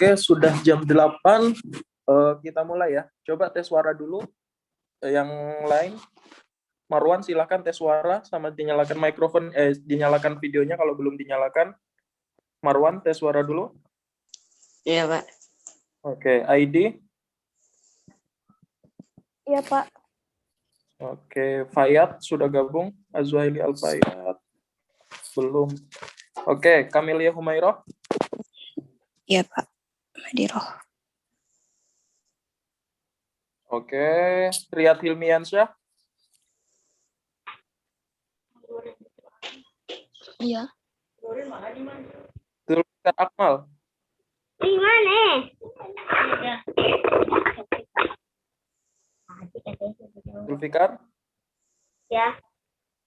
Oke, sudah jam 8. Kita mulai ya. Coba tes suara dulu. Yang lain, Marwan silahkan tes suara sama dinyalakan mikrofon, dinyalakan videonya kalau belum dinyalakan. Marwan tes suara dulu. Iya, Pak. Oke, ID. Iya, Pak. Oke, Fayat sudah gabung. Azwaili Al-Fayat. Belum. Oke, Kamilia Humairah. Iya, Pak. Madiroh. Oke, Riyad Hilmiansyah. Iya. Zulfikar Akmal. Di mana? Zulfikar. Ya.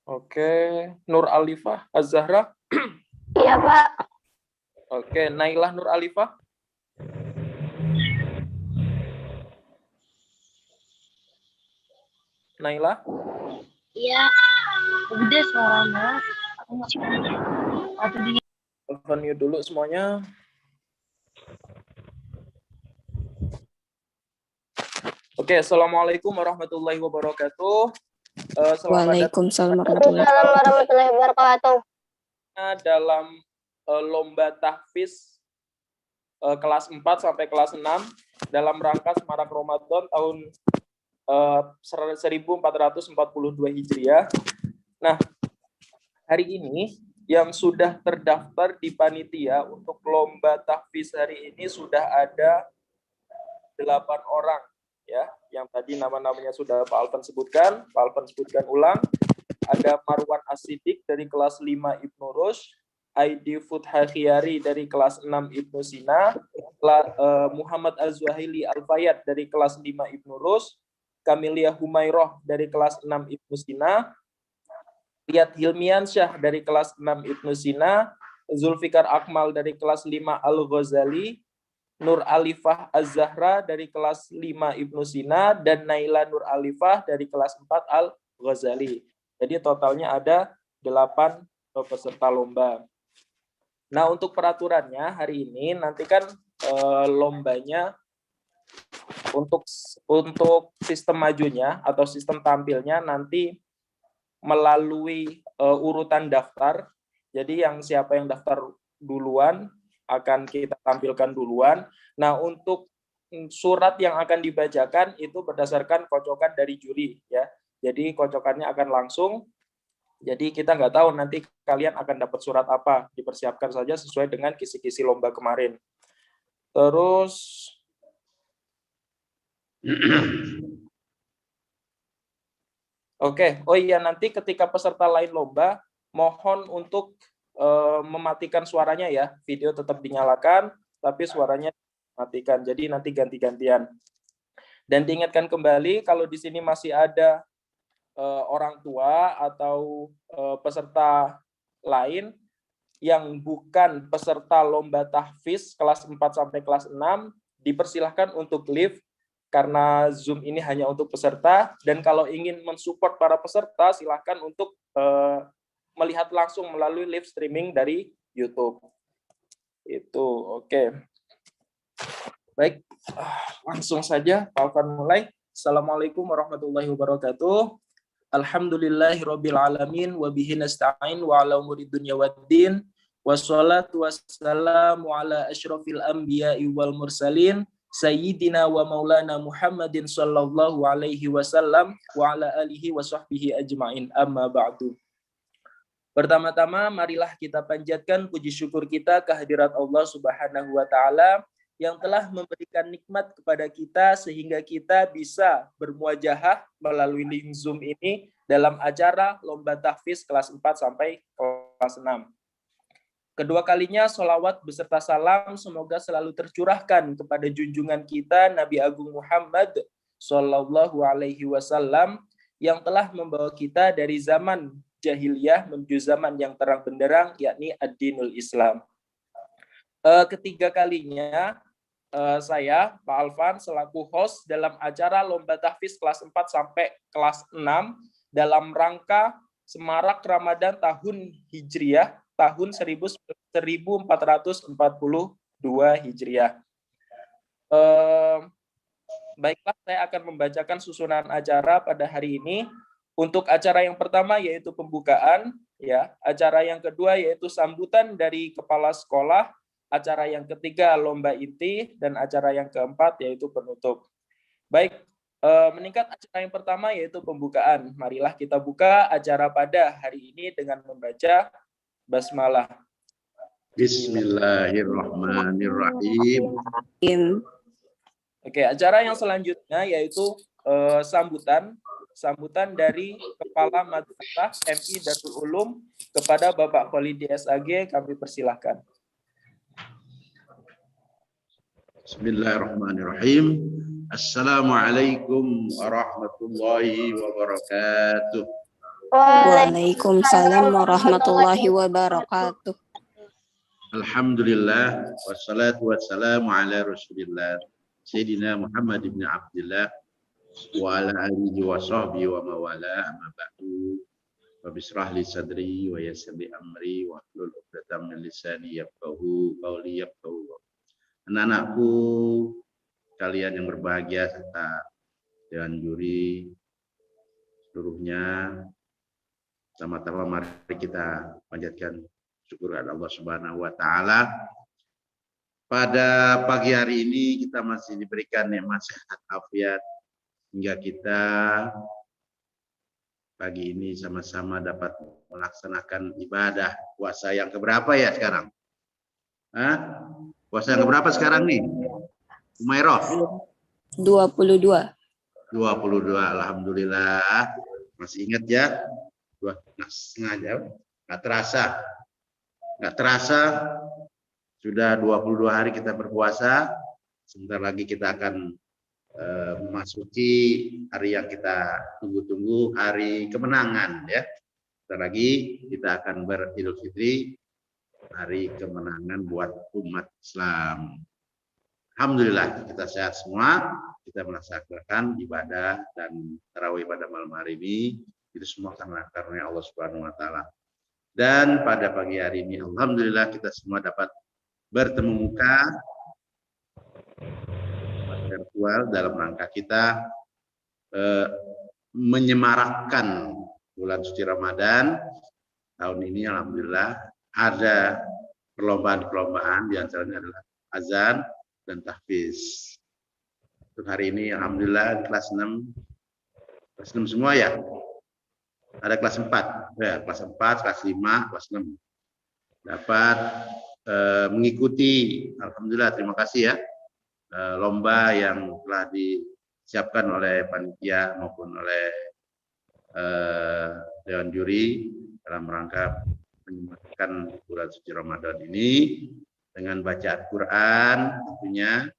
Oke, Nur Alifah Az-Zahra. Iya, Pak. Oke, Nailah Nur Alifah. Naila. Iya. Udah suaranya. Aku nggak Telepon mute dulu semuanya. Oke, Assalamualaikum warahmatullahi wabarakatuh. Waalaikumsalam warahmatullahi warahmatullahi wabarakatuh. Dalam lomba tahfiz kelas 4 sampai kelas 6 dalam rangka Semarak Ramadan tahun 1442 Hijriah. Nah, hari ini yang sudah terdaftar di panitia untuk lomba tahfiz hari ini sudah ada 8 orang ya, yang tadi nama-namanya sudah Pak Alvan sebutkan. Pak Alvan sebutkan ulang. Ada Marwan As-Siddiq dari kelas 5 Ibnu Rushd, Aidi Futha Khiyari dari kelas 6 Ibnu Sina, Muhammad Az-Zuhaili Al-Fayat dari kelas 5 Ibnu Rushd, Kamilia Humairah dari kelas 6 Ibnu Sina, Riyad Hilmiansyah dari kelas 6 Ibnu Sina, Zulfikar Akmal dari kelas 5 Al-Ghazali, Nur Alifah Az-Zahra dari kelas 5 Ibnu Sina, dan Naila Nur Alifah dari kelas 4 Al-Ghazali. Jadi totalnya ada 8 peserta lomba. Nah, untuk peraturannya hari ini nanti kan lombanya untuk sistem majunya atau sistem tampilnya nanti melalui urutan daftar. Jadi yang siapa yang daftar duluan akan kita tampilkan duluan. Nah, untuk surat yang akan dibacakan itu berdasarkan kocokan dari juri ya. Jadi kocokannya akan langsung. Jadi kita nggak tahu nanti kalian akan dapat surat apa. Dipersiapkan saja sesuai dengan kisi-kisi lomba kemarin. Terus Oke, oh iya, nanti ketika peserta lain lomba, mohon untuk mematikan suaranya ya. Video tetap dinyalakan, tapi suaranya matikan. Jadi nanti ganti-gantian. Dan diingatkan kembali, kalau di sini masih ada orang tua atau peserta lain yang bukan peserta lomba tahfiz kelas 4 sampai kelas 6, dipersilahkan untuk leave karena Zoom ini hanya untuk peserta, dan kalau ingin mensupport para peserta silahkan untuk melihat langsung melalui live streaming dari YouTube. Itu oke. Baik, langsung saja Pak Alvan mulai. Assalamualaikum warahmatullahi wabarakatuh. Alhamdulillahirabbil alamin wa bihi nasta'in wa ala umuri dunya waddin. Wassalatu wassalamu ala asyrafil anbiya'i wal mursalin Sayyidina wa maulana Muhammadin sallallahu alaihi wasallam wa ala alihi wa sahbihi ajma'in, amma ba'du. Pertama-tama marilah kita panjatkan puji syukur kita kehadirat Allah Subhanahu wa taala yang telah memberikan nikmat kepada kita sehingga kita bisa bermuajahah melalui link Zoom ini dalam acara lomba tahfiz kelas 4 sampai kelas 6. Kedua kalinya sholawat beserta salam semoga selalu tercurahkan kepada junjungan kita Nabi Agung Muhammad Sallallahu Alaihi Wasallam yang telah membawa kita dari zaman jahiliyah menuju zaman yang terang benderang, yakni ad-dinul Islam. Ketiga kalinya saya, Pak Alvan, selaku host dalam acara lomba tahfiz kelas 4 sampai kelas 6 dalam rangka Semarak Ramadan tahun Hijriah tahun 1442 Hijriah. Baiklah, saya akan membacakan susunan acara pada hari ini. Untuk acara yang pertama yaitu pembukaan, ya. Acara yang kedua yaitu sambutan dari kepala sekolah. Acara yang ketiga lomba inti, dan acara yang keempat yaitu penutup. Baik, meningkat acara yang pertama yaitu pembukaan. Marilah kita buka acara pada hari ini dengan membaca basmalah. Bismillahirrahmanirrahim. Oke, acara yang selanjutnya yaitu sambutan dari Kepala Madrasah MI Darul Ulum kepada Bapak Khalidi SAG, kami persilahkan. Bismillahirrahmanirrahim. Assalamualaikum warahmatullahi wabarakatuh. Waalaikumsalam warahmatullahi wabarakatuh. Alhamdulillah wassalatu wassalamu ala Rasulillah Sayyidina Muhammad ibn Abdullah wa ala alihi wa sahbihi wa mawala, amma ba'du. Wa bisrah li sadri wa yassir li amri wa hlul 'uqdatam min lisani yafqahu qawli yafqahu. Anak-anakku kalian yang berbahagia serta dewan juri seluruhnya, sama-sama mari kita panjatkan syukur kepada Allah Subhanahu wa taala. Pada pagi hari ini kita masih diberikan nikmat sehat afiat hingga kita pagi ini sama-sama dapat melaksanakan ibadah puasa yang keberapa ya sekarang? Puasa yang keberapa sekarang nih? Umairah? 22. 22, alhamdulillah. Masih ingat ya? 2,5 jam. Nggak terasa. Sudah 22 hari kita berpuasa. Sebentar lagi kita akan memasuki hari yang kita tunggu-tunggu, hari kemenangan ya. Sebentar lagi kita akan beridul fitri, hari kemenangan buat umat Islam. Alhamdulillah kita sehat semua, kita melaksanakan ibadah dan tarawih pada malam hari ini, itu semua karena karunia Allah Subhanahu wa taala. Dan pada pagi hari ini alhamdulillah kita semua dapat bertemu muka virtual dalam rangka kita menyemarakkan bulan suci Ramadan. Tahun ini alhamdulillah ada perlombaan-perlombaan, di antaranya adalah azan dan tahfiz. Untuk hari ini alhamdulillah kelas 6 semua ya. Ada kelas 4, ya, kelas 4, kelas 5, kelas 6 dapat mengikuti, alhamdulillah terima kasih ya, lomba yang telah disiapkan oleh panitia maupun oleh dewan juri dalam rangka menyempatkan bulan suci Ramadan ini dengan bacaan Quran tentunya.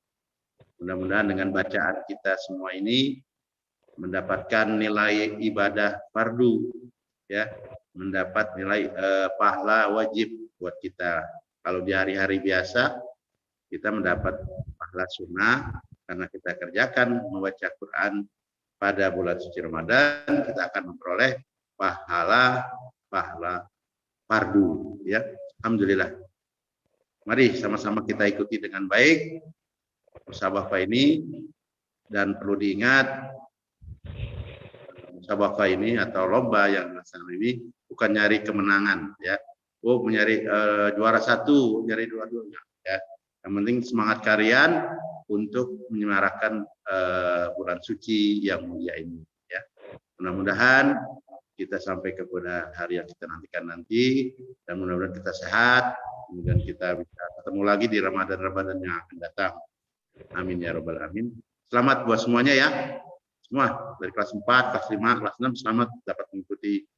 Mudah-mudahan dengan bacaan kita semua ini mendapatkan nilai ibadah fardu ya, mendapat nilai pahala wajib buat kita. Kalau di hari-hari biasa kita mendapat pahala sunnah karena kita kerjakan membaca Quran pada bulan suci Ramadan, kita akan memperoleh pahala fardu ya. Alhamdulillah. Mari sama-sama kita ikuti dengan baik musabaqah ini, dan perlu diingat musabaqah ini atau lomba yang dilaksanakan ini bukan nyari kemenangan ya. Mencari juara 1, nyari dua-duanya ya. Yang penting semangat kalian untuk menyemarakan bulan suci yang mulia ini ya. Mudah-mudahan kita sampai kepada hari yang kita nantikan nanti, dan mudah-mudahan kita sehat, kemudian kita bisa ketemu lagi di Ramadan yang akan datang. Amin ya rabbal alamin. Selamat buat semuanya ya. Semua dari kelas 4, kelas 5, kelas 6 selamat dapat mengikuti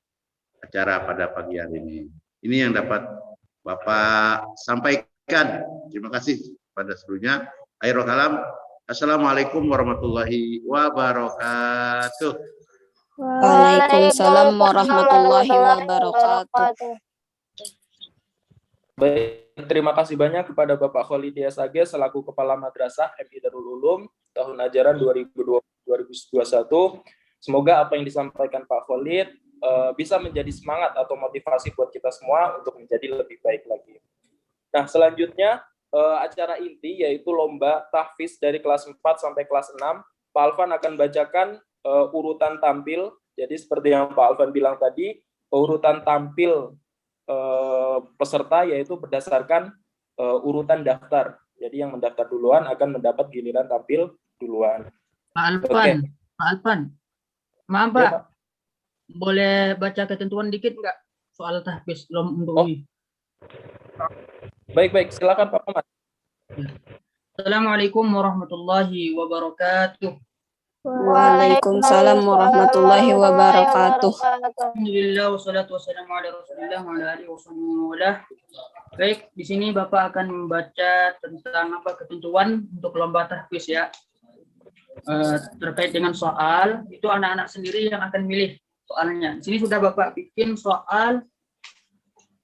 acara pada pagi hari ini. Ini yang dapat Bapak sampaikan. Terima kasih pada seluruhnya. Akhirul kalam. Assalamualaikum warahmatullahi wabarakatuh. Waalaikumsalam warahmatullahi wabarakatuh. Baik, terima kasih banyak kepada Bapak Khalidi SAG selaku Kepala Madrasah MI Darul Ulum tahun ajaran 2020-2021. Semoga apa yang disampaikan Pak Khalid bisa menjadi semangat atau motivasi buat kita semua untuk menjadi lebih baik lagi. Nah, selanjutnya acara inti, yaitu lomba tahfiz dari kelas 4 sampai kelas 6. Pak Alvan akan bacakan urutan tampil. Jadi seperti yang Pak Alvan bilang tadi, urutan tampil peserta yaitu berdasarkan urutan daftar. Jadi yang mendaftar duluan akan mendapat giliran tampil duluan. Pak Alvan, Pak Alvan, maaf Pak, Ya, Pak. boleh baca ketentuan dikit nggak soal tahfiz untuk ini? Baik, silakan Pak Muhammad. Assalamualaikum warahmatullahi wabarakatuh. Waalaikumsalam warahmatullahi wabarakatuh. Alhamdulillah wassalatu wassalamu ala Rasulillah wa ala alihi wasallam. Baik, di sini Bapak akan membaca tentang ketentuan untuk lomba tahfiz ya. Terkait dengan soal, itu anak-anak sendiri yang akan milih soalnya. Di sini sudah Bapak bikin soal.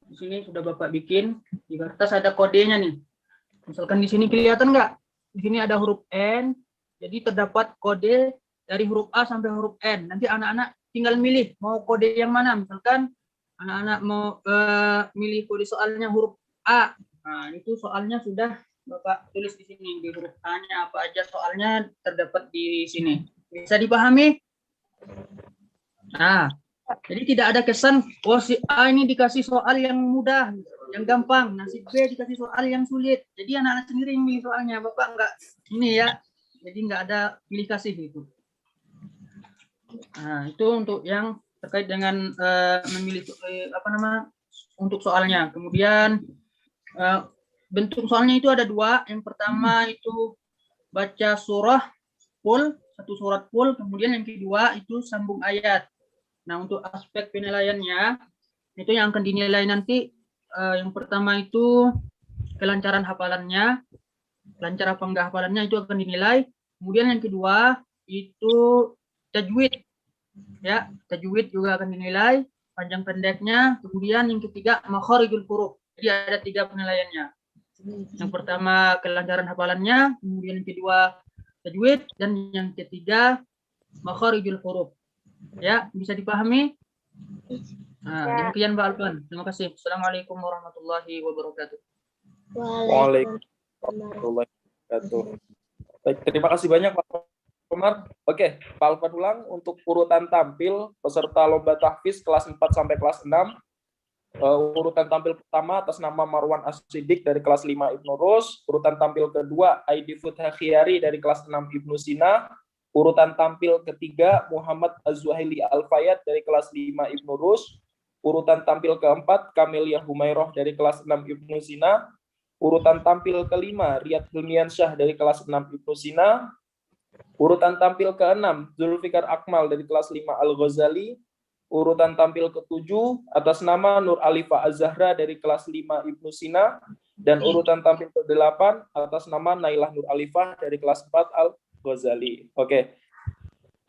Di sini sudah Bapak bikin. Di kertas ada kodenya nih. Misalkan di sini kelihatan nggak? Di sini ada huruf N. Jadi terdapat kode dari huruf A sampai huruf N. Nanti anak-anak tinggal milih mau kode yang mana. Misalkan anak-anak mau milih kode soalnya huruf A. Nah, itu soalnya sudah Bapak tulis di sini. Di huruf A-nya apa aja soalnya terdapat di sini. Bisa dipahami? Nah, jadi tidak ada kesan, oh si A ini dikasih soal yang mudah, yang gampang. Nah, si B dikasih soal yang sulit. Jadi anak-anak sendiri yang milih soalnya. Bapak enggak ini ya. Jadi nggak ada pilih kasih itu. Nah, itu untuk yang terkait dengan memilih untuk soalnya. Kemudian bentuk soalnya itu ada dua. Yang pertama itu baca surah full, satu surat full. Kemudian yang kedua itu sambung ayat. Nah, untuk aspek penilaiannya itu yang akan dinilai nanti. Yang pertama itu kelancaran hafalannya. Lancar apa enggak hafalannya itu akan dinilai. Kemudian yang kedua itu tajwid. Ya, tajwid juga akan dinilai, panjang pendeknya. Kemudian yang ketiga makharijul huruf. Jadi ada 3 penilaiannya. Yang pertama kelancaran hafalannya, kemudian yang kedua tajwid, dan yang ketiga makharijul huruf. Ya, bisa dipahami? Nah, demikian Pak Alvan. Terima kasih. Assalamualaikum warahmatullahi wabarakatuh. Waalaikumsalam. Baik, terima kasih banyak Pak Umar. Oke, Pak Alvan ulang untuk urutan tampil peserta lomba tahfiz kelas 4 sampai kelas 6. Urutan tampil pertama atas nama Marwan As-Siddiq dari kelas 5 Ibnu Rus. Urutan tampil kedua Aidi Futha Khiyari dari kelas 6 Ibnu Sina. Urutan tampil ketiga Muhammad Az-Zuhaili Al-Fayad dari kelas 5 Ibnu Rus. Urutan tampil keempat Kamelia Humayroh dari kelas 6 Ibnu Sina. Urutan tampil kelima Riyad Hilmiansyah dari kelas 6 Ibnu Sina. Urutan tampil keenam Zulfikar Akmal dari kelas 5 Al-Ghazali. Urutan tampil ketujuh atas nama Nur Alifa Az-Zahra dari kelas 5 Ibnu Sina. Dan urutan tampil ke-8 atas nama Nailah Nur Alifah dari kelas 4 Al-Ghazali. Oke.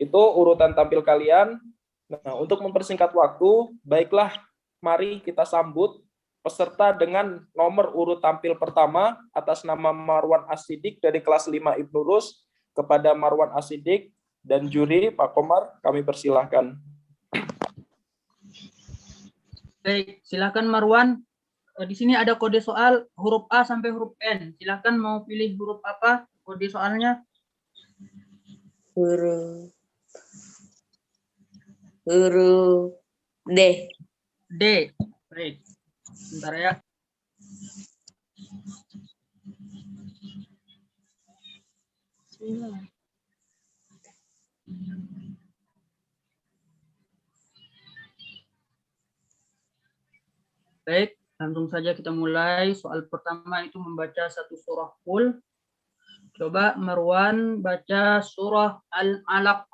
Itu urutan tampil kalian. Nah, untuk mempersingkat waktu, baiklah mari kita sambut peserta dengan nomor urut tampil pertama atas nama Marwan As-Siddiq dari kelas 5 Ibnu Rus. Kepada Marwan As-Siddiq dan juri Pak Komar, kami persilahkan. Baik, silakan Marwan. Di sini ada kode soal huruf A sampai huruf N. Silakan mau pilih huruf apa kode soalnya? Huruf D. D. Baik. Sebentar ya. Baik, langsung saja kita mulai. Soal pertama itu membaca satu surah full. Coba Marwan baca surah Al-Alaq.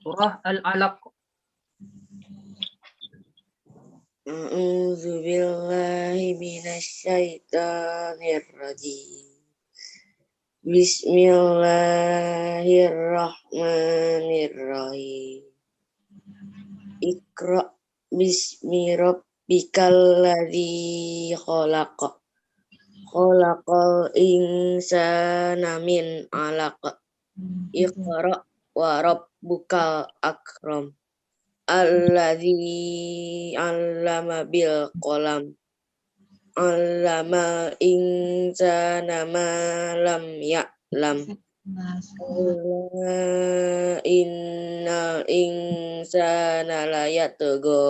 Surah Al-Alaq. A'udzu billahi minasyaitonir rajim. Bismillahirrahmanirrahim. Iqra bismi rabbikal ladzi khalaq. Khalaqal insana min 'alaq. Iqra wa rabbukal akram. Alladzi 'allama bil qalam. 'allamal insana ma lam ya'lam. Innal insana layatgha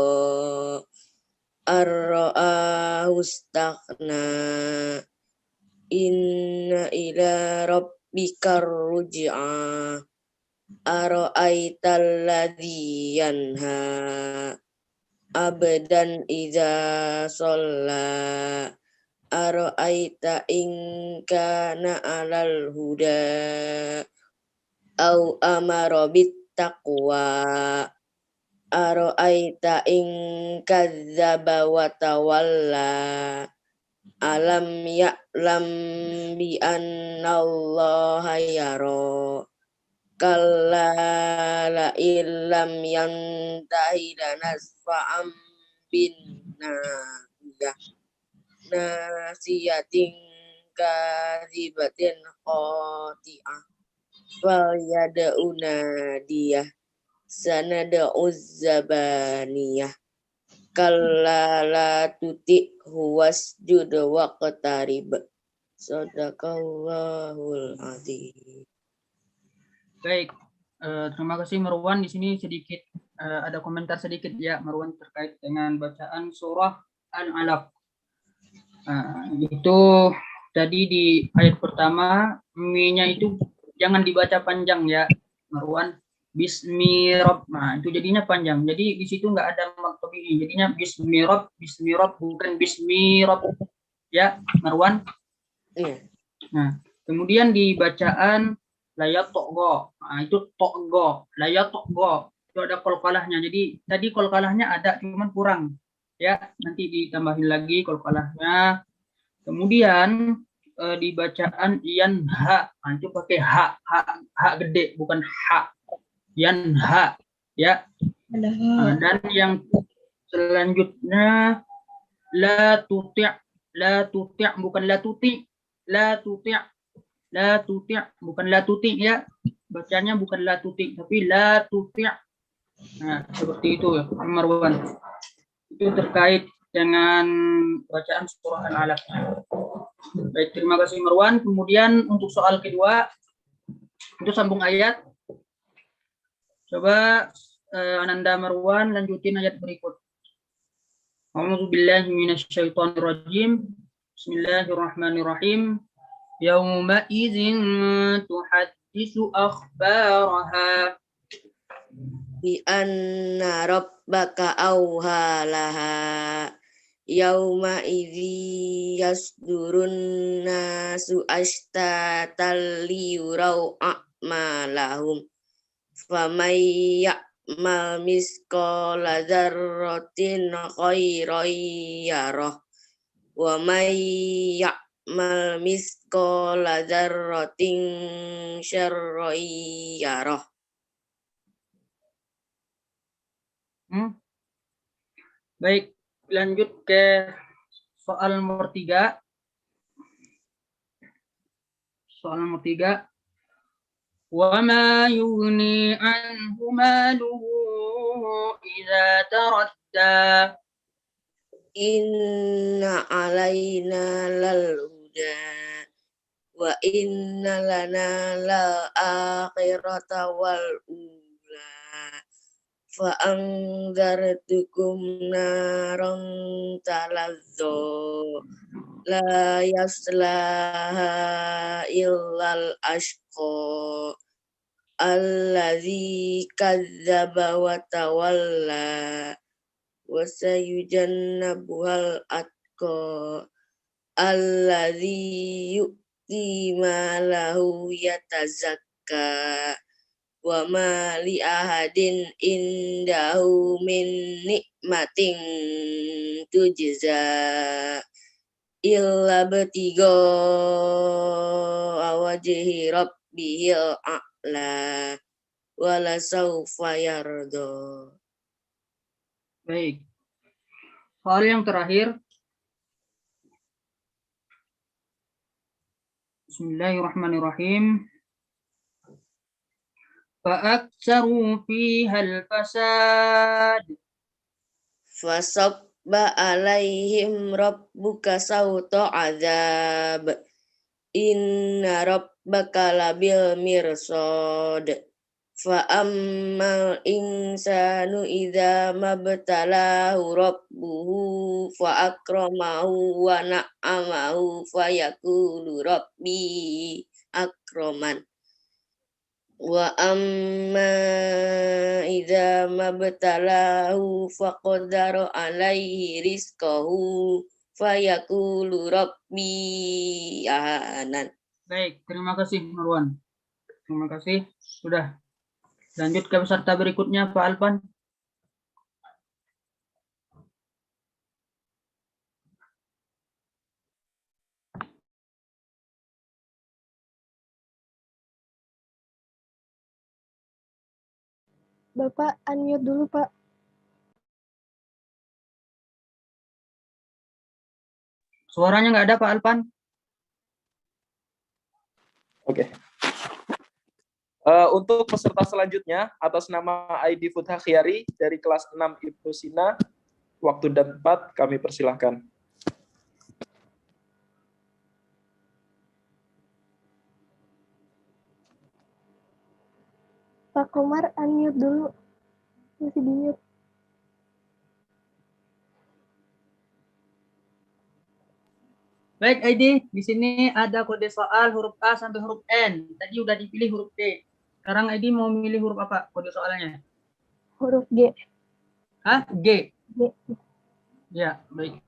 ar-ra'ahu istaghna. Inna ila rabbikar ruj'a. Ara'aital ladzi yanha abdan idza shalla. Ara'aita in kana 'alal huda au amara bit taqwa. Ara'aita in kadzdzaba wa tawalla. Alam ya'lam bi annallaha yara. Kalla la illam yantahi lanasfa'an bin nasiyah. Nasiyatin kadzibatin qati'ah. Fal yad'u nadiyah. Sanad'uz zabaniyah. Kalla la tuti'hu wasjud waqtarib. Shadaqallahul adzim. Baik, terima kasih Marwan. Di sini sedikit ada komentar sedikit ya Marwan terkait dengan bacaan surah Al-Alaq. Itu tadi di ayat pertama mi-nya itu jangan dibaca panjang ya Marwan. Bismirab, nah itu jadinya panjang. Jadi di situ nggak ada maktobi, jadinya bismirab, bukan bismirab ya Marwan. Nah kemudian di bacaan layat tokgo, nah itu tokgo, layat tokgo itu ada kolkalahnya. Jadi tadi kolkalahnya ada, cuman kurang ya. Nanti ditambahin lagi kolkalahnya. Kemudian di bacaan yanha, nah itu pakai ha gede, bukan ha. Yanha ya. Nah, dan yang selanjutnya la tuti', bukan la tuti', bukan la tuti' ya. Bacanya bukan la tuti' tapi la tuti'. Nah, seperti itu ya Marwan. Itu terkait dengan bacaan surah Al-Alaq. Baik, terima kasih Marwan. Kemudian untuk soal kedua itu sambung ayat. Coba Ananda Marwan lanjutin ayat berikut. A'udzu billahi minasyaitonir rajim. Bismillahirrahmanirrahim. Yauma idzin tuhaddisu akhbaraha bi anna rabbaka awhalaha. Yauma idzi yasdurun nasu ashtatan liyurau a'malahum. Famay ya'mal misqala dzarratin khairan yarah wa may ya'mal misqala dzarratin syarran yarah. Baik, lanjut ke soal nomor 3. Soal nomor 3. وَمَا يُغْنِي عَنْهُ مَالُهُ إِذَا تَرَدَّى إِنَّ عَلَيْنَا لَلْهُدَى وَإِنَّ لَنَا لَلْآخِرَةَ وَالْأُولَى فَأَنذَرْتُكُمْ نَارًا تَلَظَّى لَا يَصْلَاهَا إِلَّا الْأَشْقَى alladzi kadzdzaba wa tawalla wa sayujannabuhal atqa alladzi yu'ti malahu yatazakka wa ma li ahadin indahu min nikmatin tujza illa batiga wajhi rabbihil a'la wala saufa yarda. Baik. Soal yang terakhir. Bismillahirrahmanirrahim. Fa'aktsaru fiha al-fasad. alaihim rabbuka sawta azab. Inna rabbaka labil mirsad. Fa ammal insanu idza mabtalahu rabbuhu fa akramahu wa na'amahu fa yaqulu rabbi akraman. Wa amma idza mabtalahu fa qadara alaihi rizqahu fa yaqulu rabbi ahanan. Baik, terima kasih Marwan. Terima kasih. Sudah. Lanjut ke peserta berikutnya, Pak Alpan. Bapak unmute dulu, Pak. Suaranya nggak ada, Pak Alpan. Oke. Untuk peserta selanjutnya, atas nama ID Futha Khiari dari kelas 6 Ibnu Sina, waktu dan tempat kami persilahkan. Pak Komar unmute dulu. Masih di mute. Baik, ID. Di sini ada kode soal huruf A sampai huruf N. Tadi udah dipilih huruf D. Sekarang ID mau milih huruf apa kode soalnya? Huruf G. Hah? G. G. Ya, baik.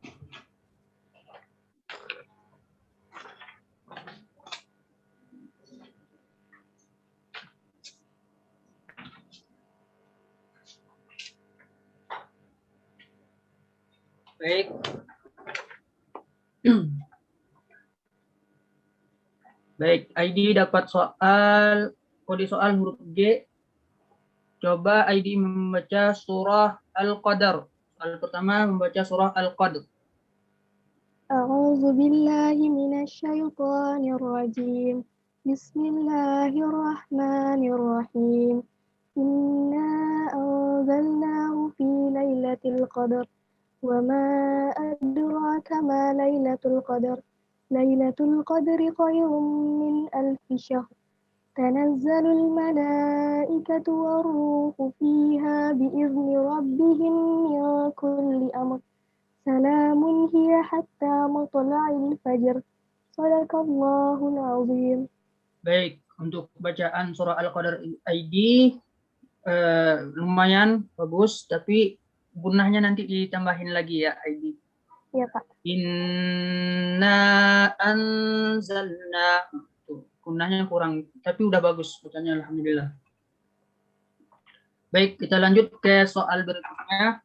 Baik. Baik, ID dapat soal kode soal huruf G. Coba ID membaca surah Al-Qadar. Soal pertama membaca surah Al-Qadar. A'udzu billahi minasyaitonir rajim. Bismillahirrahmanirrahim. Inna anzalnahu fi lailatul qadar. Wa ma adraka ma lailatul qadar. Lailatul qadri khairum min alfi syahr. Tanazzalul malaikatu waruhu fiha biizni rabbihim min kulli amr. Salamun hiya hatta matla'il fajr. Shadaqallahul azim. Baik, untuk bacaan surah Al-Qadar ID lumayan bagus, tapi gunahnya nanti ditambahin lagi ya ID. Iya, Pak. Inna anzalna. Gunahnya kurang, tapi udah bagus bacanya, alhamdulillah. Baik, kita lanjut ke soal berikutnya.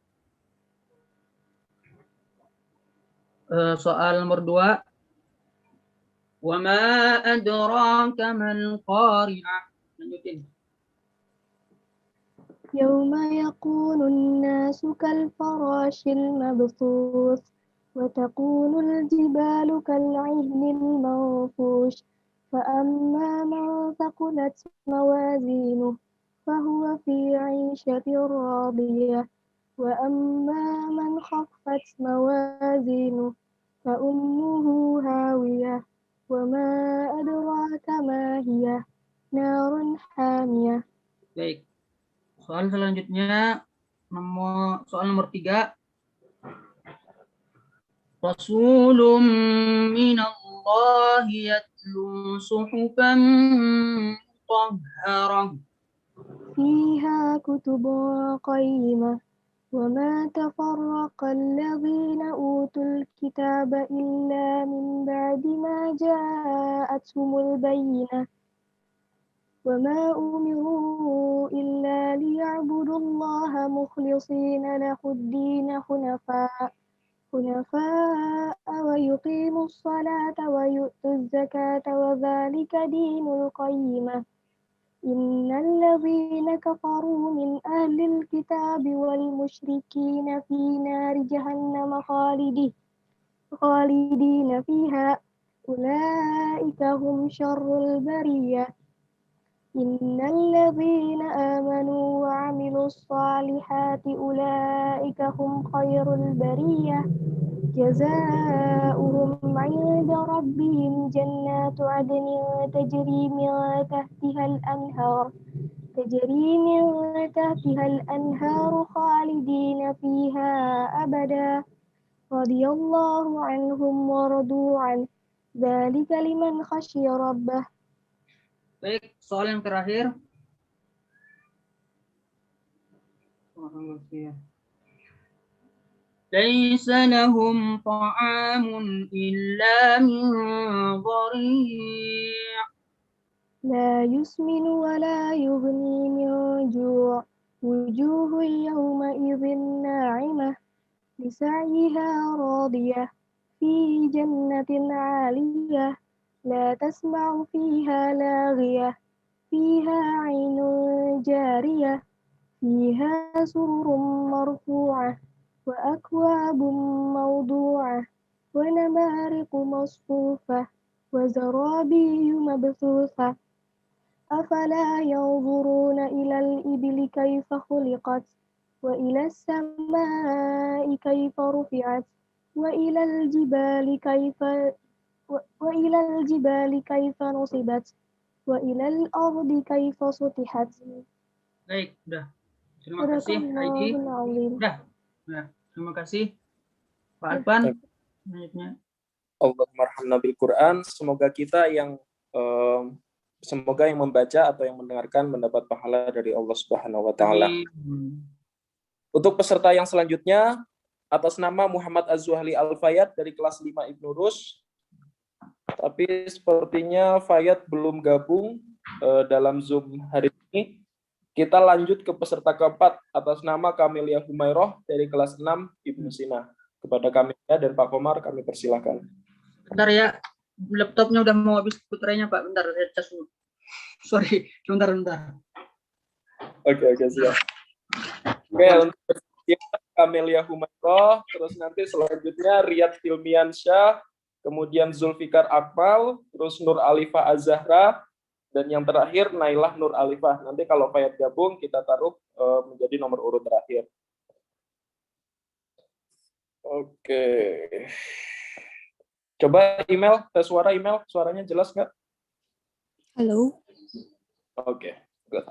Soal nomor 2. Wa ma adraka mal qari'ah. Lanjutin. Yauma yakunun nasu kal farashil mabthus wa takunul jibalu kal 'ihnil manfush fa amma man thaqulat mawazinuhu fa huwa fi 'ishatin radiyah wa amma man khaffat mawazinuhu fa ummuhu hawiyah wa ma adraka ma hiya narun hamiyah. Baik. Soal selanjutnya soal nomor 3. Rasulun minallahi yatlu suhufan mutahharah. Fiha kutubun qayyimah wa ma tafarraqa alladhina utul kitaba illa min ba'di ma ja'atuhumul bayyinah wa ma umiru illa liya'budullaha mukhlishina lahud-din hunafa'a wa yuqimus salata wa yu'tuz zakata wa dhalika dinul qayyimah. Innal ladzina kafaru min ahlil kitabi wal musyrikina fi nari jahannam khalidina fiha ulaika hum syarrul bariyah. Innalladzina amanu wa 'amilus solihati ulaika hum khairul bariyah. جزاؤهم عند ربهم جنات عدن تجري من تحتها الأنهار خالدين فيها أبدا رضي الله عنهم ورضوا عنه ذلك لمن خشي ربه. Baik, soal yang terakhir. ليس لهم طعام إلا من ضريع لا يسمن ولا يغني من جوع وجوه يومئذ ناعمة لسعيها راضية في جنة عالية لا تسمع فيها لاغية فيها عين جارية فيها سرر مرفوعة وأكواب موضوعة ونمارق مصفوفة وزرابي مبثوثة أفلا ينظرون إلى الإبل كيف خلقت وإلى السماء كيف رفعت وإلى الجبال كيف نصبت وإلى الأرض كيف سطحت. Baik, sudah. Terima kasih, Heidi. Sudah. Nah, terima kasih, Pak Alpan. Selanjutnya. Allahumma arhamna bil Quran. Semoga kita yang membaca atau yang mendengarkan mendapat pahala dari Allah Subhanahu wa taala. Untuk peserta yang selanjutnya, atas nama Muhammad Az-Zuhali Al-Fayat dari kelas 5 Ibnu Rus. Tapi sepertinya Fayat belum gabung dalam Zoom hari ini. Kita lanjut ke peserta keempat atas nama Kamelia Humairoh dari kelas 6 Ibnu Sina. Kepada Kamelia dan Pak Komar kami persilakan. Bentar ya, laptopnya udah mau habis baterainya Pak. Bentar, saya cas dulu. Sorry, bentar. Oke, siap. Oke, untuk Kamelia Humairoh, terus nanti selanjutnya Riyad Filmiansyah, kemudian Zulfikar Akmal, terus Nur Alifah Az-Zahra, dan yang terakhir Nailah Nur Alifah. Nanti kalau Fayat gabung kita taruh menjadi nomor urut terakhir. Oke. Coba email, tes suara email, suaranya jelas nggak? Halo. Oke. Good.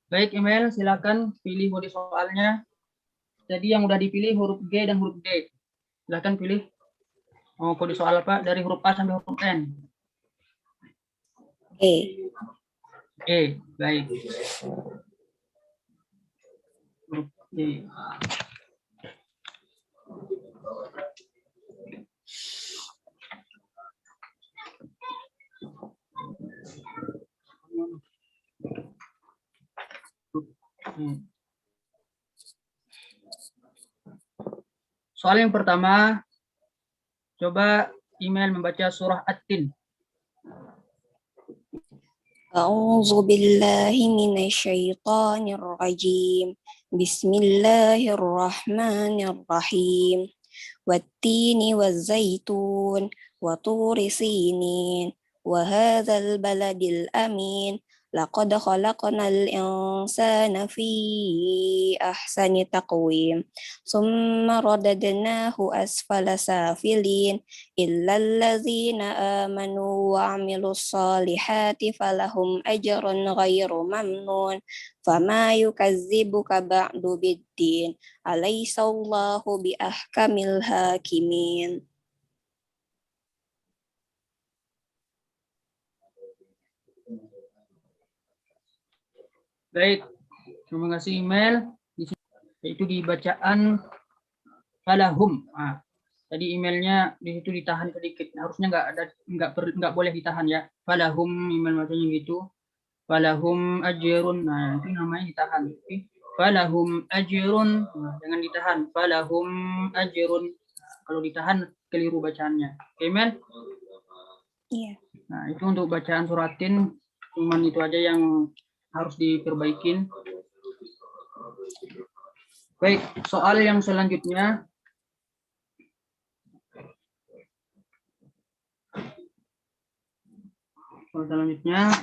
Baik, email, silakan pilih body soalnya. Jadi yang udah dipilih huruf G dan huruf D. Silakan pilih kode soal apa dari huruf A sampai huruf N. Baik. Huruf E. Soal yang pertama, coba email membaca surah At-Tin. A'udzu billahi minasyaitonir rajim. Bismillahirrahmanirrahim. Wattini wazzaitun wa turi sinin wa hadzal baladil amin. Laqad khalaqnal insana fi ahsani taqwim. Summa radadnahu asfala safilin. Illal ladzina amanu wa 'amilus solihati falahum ajrun ghairu mamnun. Fama yukazzibuka ba'du biddin. Alaysallahu bi ahkamil hakimin. Baik, terima kasih email. Yaitu di bacaan falahum. Tadi emailnya di situ ditahan sedikit. Harusnya nggak boleh ditahan ya. Falahum email bacanya gitu. Falahum ajrun. Nah, itu namanya ditahan. Falahum ajrun. Nah, jangan ditahan. Falahum ajrun. Kalau ditahan keliru bacaannya. Oke, Mel? Iya. Nah, itu untuk bacaan suratin. Cuman itu aja yang harus diperbaikin. Baik, soal yang selanjutnya. Soal selanjutnya.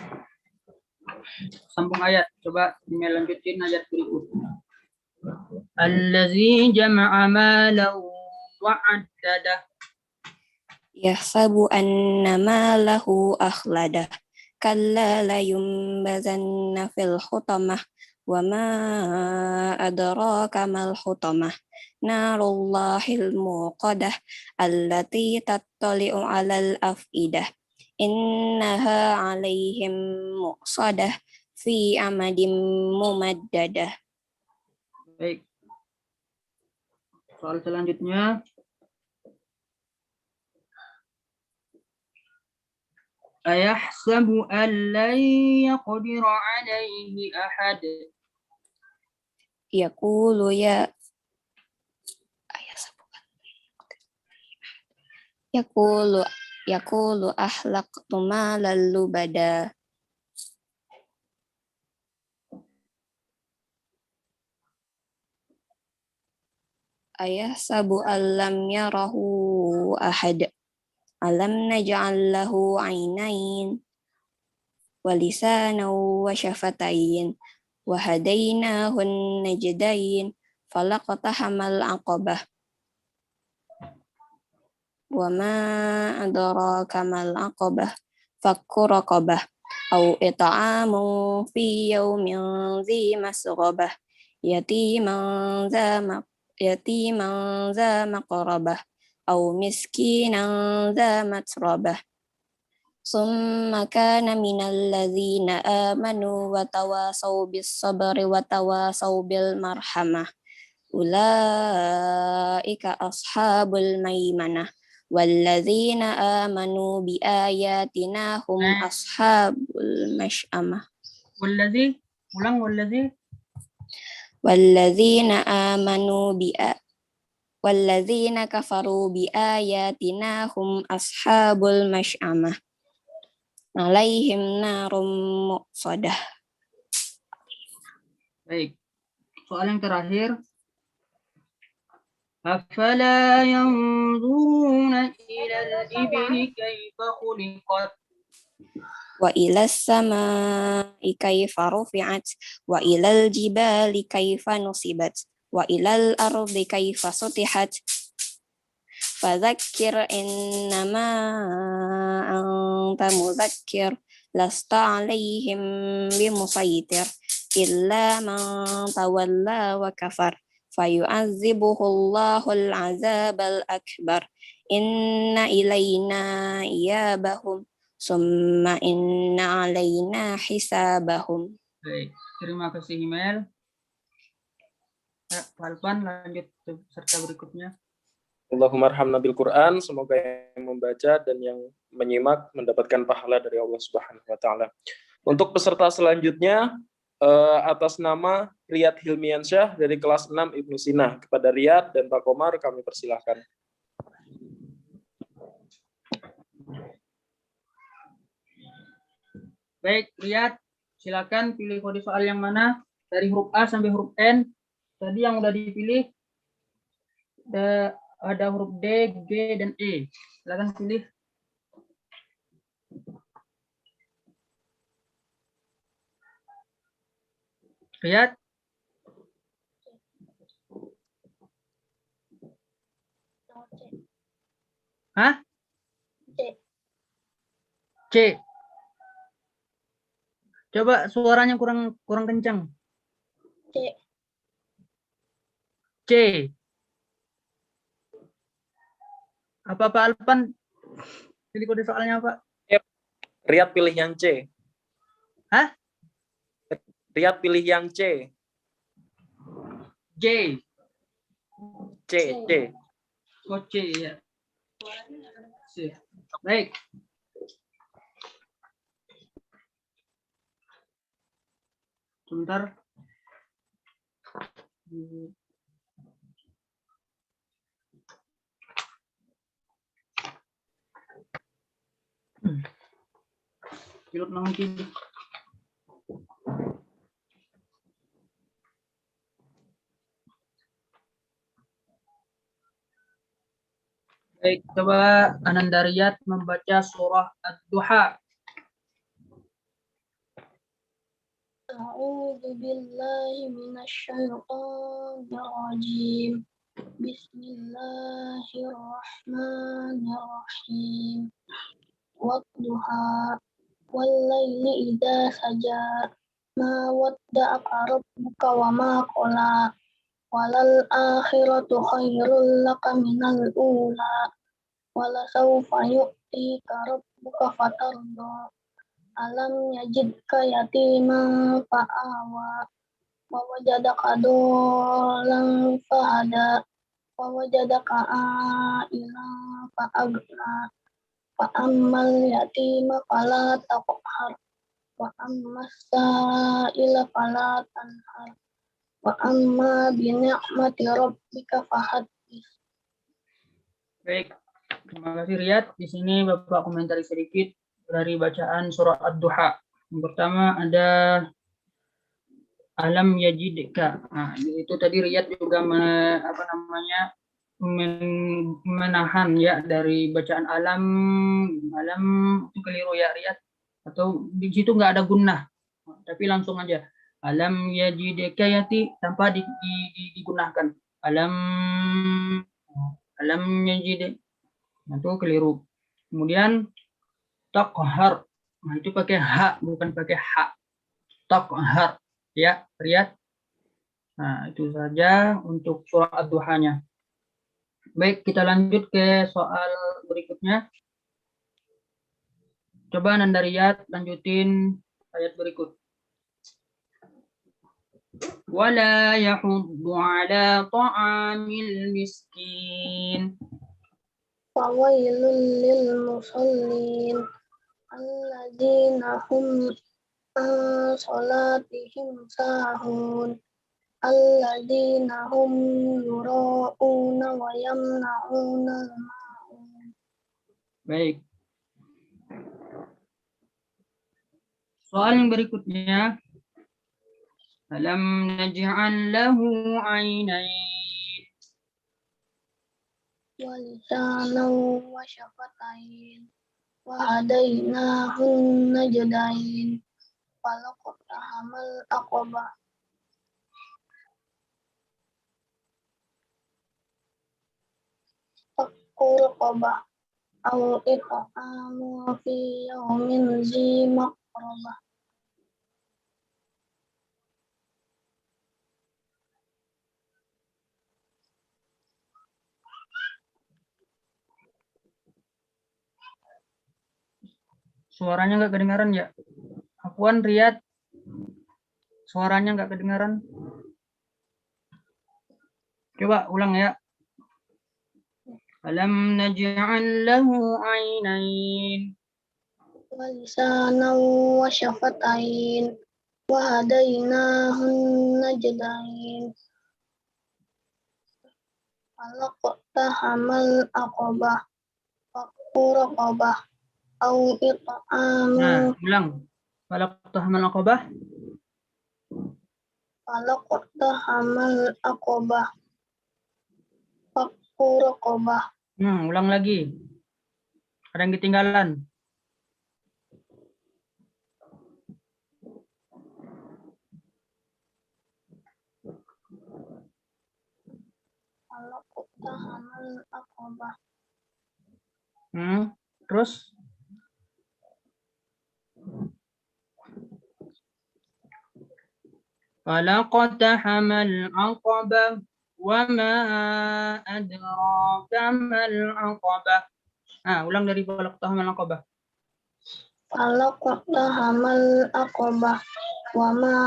Sambung ayat. Coba email lanjutin ayat berikut. Allazi jama'a malan wa'addadah. Yahsabu anna malahu akhladah. Kalla layumbazanna fil hutamah. Wa ma adraka mal hutamah. Narullahil muqadah. Allati tattali'u alal afidah. Innaha alaihim muqsadah. Fi amadim mumaddadah. Baik. Soal selanjutnya. Ayahsabu an lan yaqdira alaihi ahad. Yaqulu ya Yaqulu ahlaqtu malan lubada. Ayahsabu allam yarahu ahad. Alam naj'al lahu 'ainain wa lisanan wa syafatain wa hadainahun najdain falaqtahamal 'aqabah. Wa ma adraka mal 'aqabah. Fakku raqabah au it'amun fi yaumin dzi masghabah yatiman za maqrabah au miskinan za matrabah. Summa kana minal ladzina amanu wa tawasaw bis sabri wa tawasaw bil marhamah. Ulaika ashabul maimanah. Walladzina amanu bi ayatina hum ashabul mash'amah. Wallazi, ulang wallazi. Walladzina kafaru bi ayatina hum ashabul mash'amah. Alaihim narum muqsadah. Baik. Soal yang terakhir. Afala yanzuruna ila al-ibli kaifa khuliqat. Wa ilas samai kaifa rufi'at. Wa ilal jibali kaifa nusibat. Wa ilal ardi kaifa sutihat. Fadzakir innama anta mudzakir. Lasta alaihim bimusaitir. Illa man tawalla wa kafar. Fayu'adzibuhullahul azabal akbar. Inna ilayna iyabahum. Summa inna alaina hisabahum. Baik, terima kasih Himel. Pak Alpan lanjut serta berikutnya. Allahumma arhamna bil Quran, semoga yang membaca dan yang menyimak mendapatkan pahala dari Allah Subhanahu wa taala. Untuk peserta selanjutnya atas nama Riyad Hilmiansyah dari kelas 6 Ibnu Sina. Kepada Riyad dan Pak Komar kami persilahkan. Baik, Riyad, silakan pilih kode soal yang mana dari huruf A sampai huruf N. Tadi yang udah dipilih ada huruf D, G, dan E. Silakan pilih. Riyad. Hah? C. Coba suaranya kurang kencang. C. Apa Pak Alpan? Pilih kode soalnya apa? Riyad pilih yang C. Hah? Riyad pilih yang C. J. C. Oh, C ya. C. Baik. Sebentar. Pilot nanti. Baik, coba Anandariyat membaca surah Ad-Duha. A'udzu billahi minasyaitonir rajim. Bismillahirrahmanirrahim. Wadduha wal laili idza saja. Ma wadda'aka rabbuka wa ma qala. Walal akhiratu khairul laka minal ula. Wala sawfa yu'tika rabbuka fatarda. Alam yajidka yatiman fa'awa. Wa wajadaka dolan fahada. Wa wajadaka a'ilan fa'agna. Wa ammal yatima fala taqhar. Wa ammas sa'ila fala tanhar. Wa amma bi ni'mati rabbika fahaddits. Baik, terima kasih Riyad. Di sini Bapak komentari sedikit dari bacaan surah Ad-Duha. Yang pertama ada alam yajidka. Nah, itu tadi Riyad juga menahan ya dari bacaan alam itu keliru ya Riyad. Atau di situ nggak ada gunnah, tapi langsung aja alam yajidka yati tanpa digunakan alam yajid. Nah, itu keliru. Kemudian taqhar. Nah, itu pakai ha bukan pakai ha. Taqhar ya, Riyad. Nah, itu saja untuk surah Ad-Duhanya. Baik, kita lanjut ke soal berikutnya. Coba Nandariat lanjutin ayat berikut. Wala yahuddu ala ta'amil miskin. Fawailul lil musallin alladzina hum an salatihim sahun alladzina hum yura'una wa yamna'una al-ma'un. Baik. Soal yang berikutnya. Alam naj'al lahu 'ainain Wa lisanan wa syafatain wa hadainahun najdain. Falaqtahamal aqabah. Qurqabah au it'amu fi yawmin zi maqrabah. Suaranya nggak kedengaran ya? Afwan Riyad, suaranya nggak kedengaran. Coba ulang ya. Alam naj'al lahu 'ainain Wa lisanan wa syafatain wa hadainahun najdain. Falaqtahamal aqabah. Qurqabah au it'amu. Nah, ulang. Falaqtahamal aqabah. Falaqtahamal aqabah. Qurqabah. Ulang lagi. Ada yang ketinggalan. Falaqtahamal aqabah. Terus? Falaqtahamal aqabah. Wa ma adraka mal aqabah. Ulang dari falaqtahamal aqabah. Falaqtahamal aqabah. Wa ma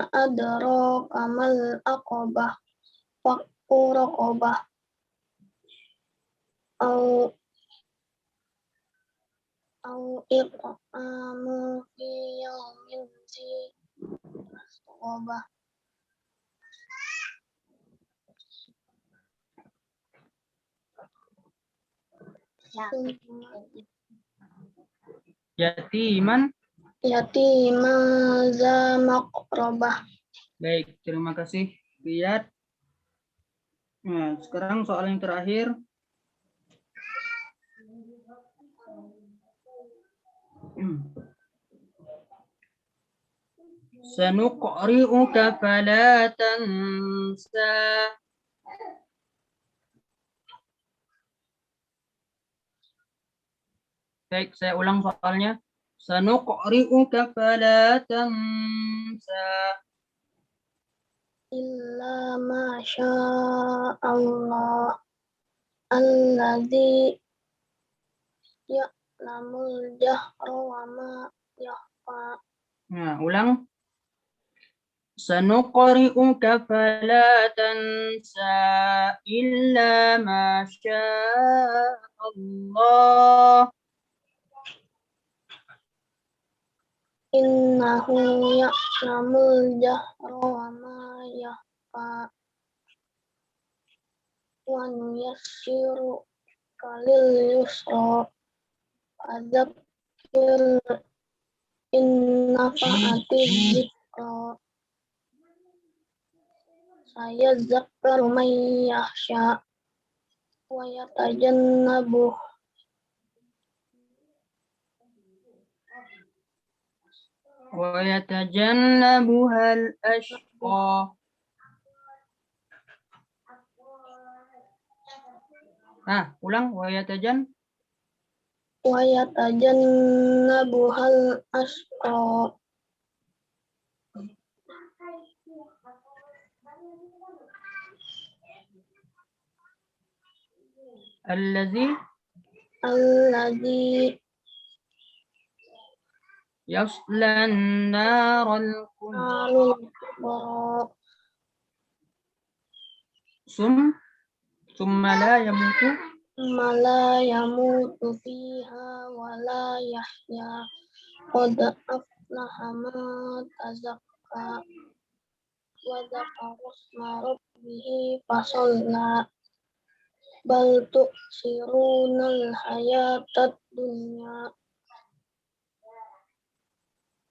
adraka mal aqabah. Qurqabah au it'amu fi yawmin zi aqabah. Yatiman. Yatiman za maqrabah. Baik, terima kasih Riyad. Nah, sekarang soal yang terakhir. Sanuqri'uka fala tansa. Baik, saya ulang soalnya. Sanuqri'uka fala tansa. Illa ma syaa Allah alladzi ya'lamul jahra wa ma yakhfa. Nah, ulang. Sanuqri'uka fala tansa illa ma syaa Allah. Innahu ya'lamul jahra wa ma yakhfa. Wa nuyassiru kalil yusra. Fadzakir in nafa'ati dzikra. Sayadzakkaru man yakhsha wa yatajannabuh Wa yatajannabuhal ashqa. Ulang. Wa yatajannabuhal ashqa. Allazi yaslan naral kubra. Summa la yamutu fiha wa la yahya. Qad aflaha man tazakka wa dzakara isma rabbih fasalla. Bal tu'sirunal hayatad dunya.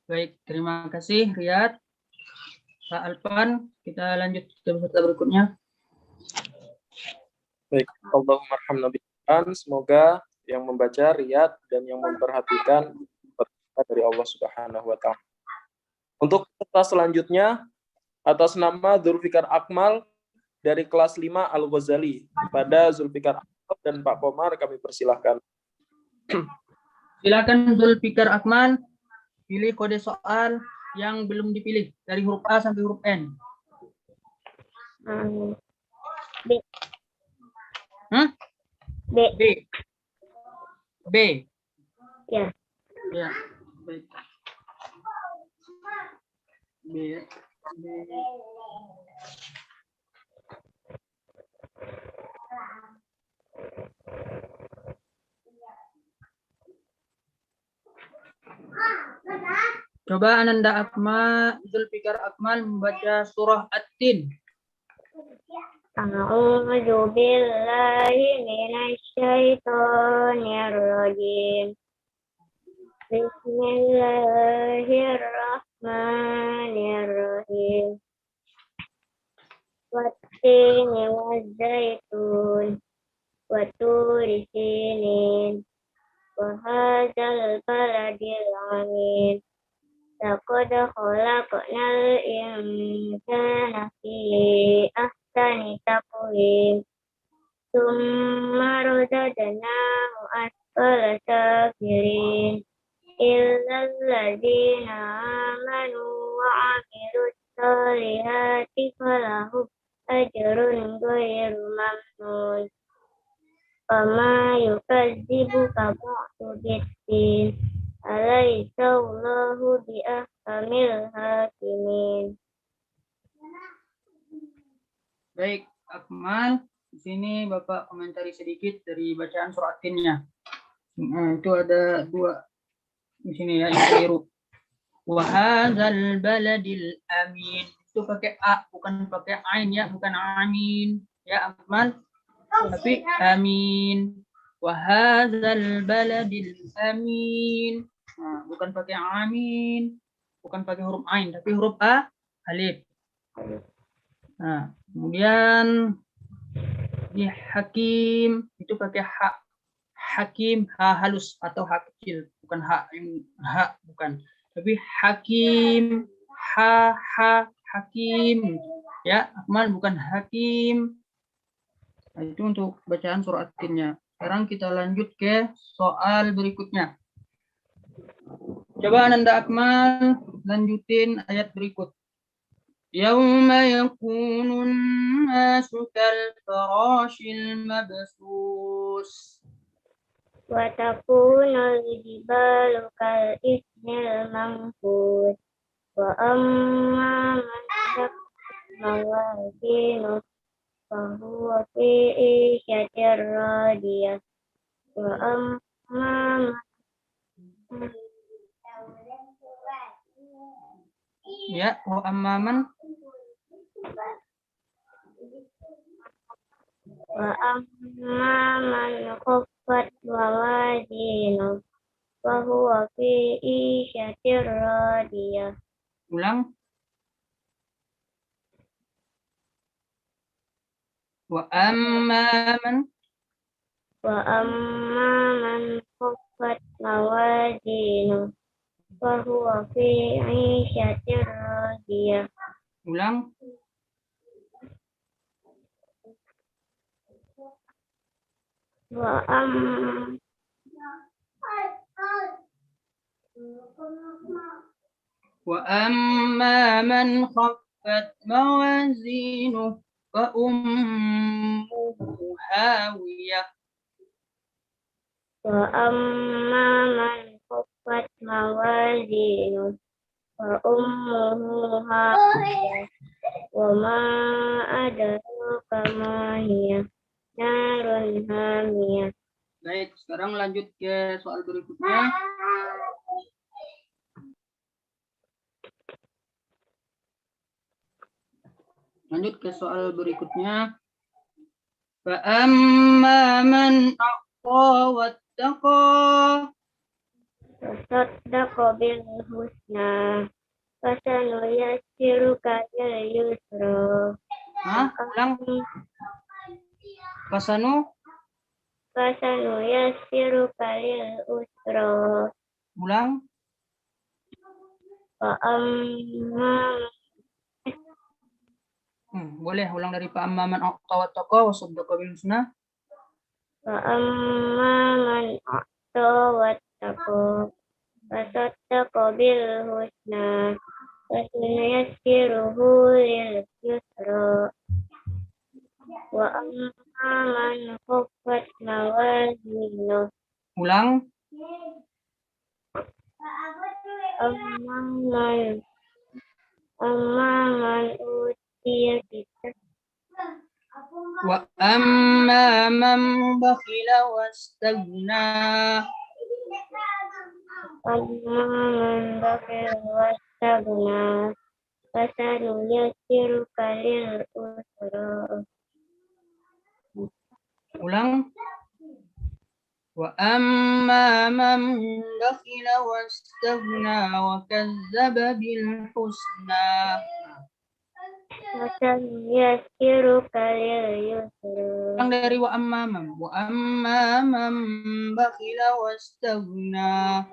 Baik, terima kasih Riyad. Pak Alpan, kita lanjut ke peserta berikutnya. Baik, Allahumma arhamna bi'an. Semoga yang membaca Riyad dan yang memperhatikan dari Allah Subhanahu wa Ta'ala. Untuk peserta selanjutnya, atas nama Zulfikar Akmal dari kelas 5 Al-Ghazali. Pada Zulfikar Akmal dan Pak Komar kami persilahkan. Silakan Zulfikar Akmal, pilih kode soal yang belum dipilih dari huruf A sampai huruf N. B. B. B. Ya. Ya. Baik. B. Coba Ananda Zulfikar Akmal membaca surah At-Tin. A'udzu billahi minasy syaithanir rajim. Bismillahirrahmanirrahim. Wat-tini waz-zaitun wa turi sinin wa hadzal baladil amin. Laqad khalaqnal insana fi ahsani taqwim. Tsumma radadnahu asfala safirin. Illal ladzina amanu wa 'amilus solihati falahum ajrun ghairu mamnun. Fama yukadzibuka ba'du biddin. Alaihissallahu bi'ahkamil hakimin. Baik, Akmal. Di sini Bapak komentari sedikit dari bacaan surat At-Tinnya. Itu ada dua di sini ya, yang keliru. Wa hadzal baladil amin. Itu pakai a, bukan pakai ain ya, bukan amin. Ya, Akmal. Tapi amin. Wa hadzal baladil amin. Nah, bukan pakai amin. Bukan pakai huruf ain, tapi huruf a, alif. Nah, kemudian di hakim itu pakai ha. Hakim, ha halus atau ha kecil, bukan ha bukan. Tapi hakim, ha hakim. Ya, Akmal, bukan hakim. Nah, itu untuk bacaan surah At-Tinnya. Sekarang kita lanjut ke soal berikutnya. Coba Ananda Akmal lanjutin ayat berikut. Yauma yakunun nasu kal farashil mabsus. Wa takunul jibalu kal isnil manfus. Wa amma man khaffat mawazinu fahuwa fi isyatir radiyah. Wa amma man Ya, wa amma man khaffat mawazinu fahuwa fi isyatir radiyah. ulang. Wa amma man khaffat mawazinu fahuwa fi 'isyatir radiyah. ulang. Wa amma man khaffat mawazinu fa ummuhu hawiyah. Wa amma man khaffat mawazinu fa ummuhu hawiyah. Wa ma adraka ma hiya narun hamiyah. Baik, sekarang lanjut ke soal berikutnya. Lanjut ke soal berikutnya. Fa amma man a'ta wattaqa. Tasaddaqa bil husna fasanuyassiruka lil yusra. Ulang. Fasanuyassiruka lil usra. Ulang. Fa amma boleh ulang dari fa amma man a'ta wattaqa wa saddaqa bil husna. Fa amma man a'ta wattaqa wa saddaqa bil husna fasanuyassiruhu lil yusra. Wa amma man khaffat mawazinu. Ulang. Amma man utiya kitab. Wa amma man bakhila wastaghna. Amma man bakhila wastaghna fasanuyassiruka lil usra. Ulang. Wa amma man bakhila wastaghna wa kazzaba bil husna. Fasanuyassiruka lil yusra. Ulang dari wa amma man. Wa amma man bakhila wastaghna.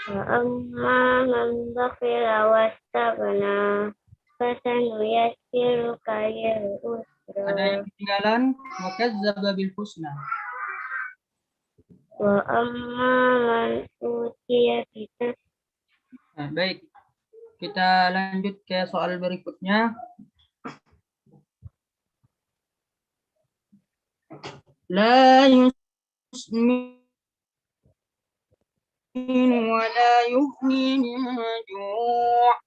Wa amma man bakhila wastaghna fasanuyassiruka lil usra. Ada yang ketinggalan. Wa kazzaba bil husna. Wa amma man utiya kitab. Nah, baik. Kita lanjut ke soal berikutnya. La yusmin wa la yughni min ju'.